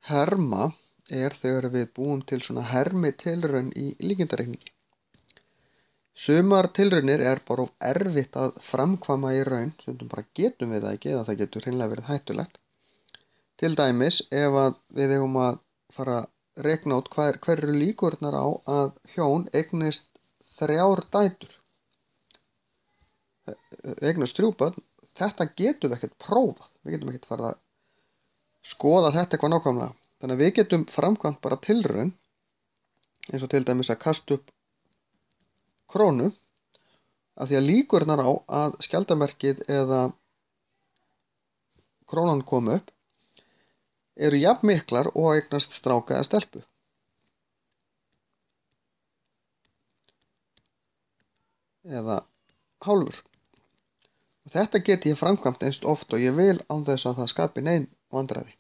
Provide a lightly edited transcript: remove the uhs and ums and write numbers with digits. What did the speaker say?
herma þegar við búum til svona hermitilraun í líkindareikningi. Sumar tilraunir bara of erfitt að framkvæma í raun, stundum bara getum við það ekki eða það getur hreinlega verið hættulegt. Til dæmis ef að við eigum að fara að reikna út hver eru líkurnar á að hjón eignist 3 dætur. Eignast 3 börn, þetta getum við ekkert prófað. Við getum ekkert farið að skoða þetta eitthvað nákvæmlega. Þannig að við getum framkvæmt bara tilraun, eins og til dæmis að kasta upp krónu, af því að líkurnar á að skjaldarmerkið eða krónan komi upp eru jafn miklar og að eignast stráka eða stelpu. Eða hálfur. Þetta geti ég framkvæmt eins oft og ég vil án þess að það skapi nein vandræði.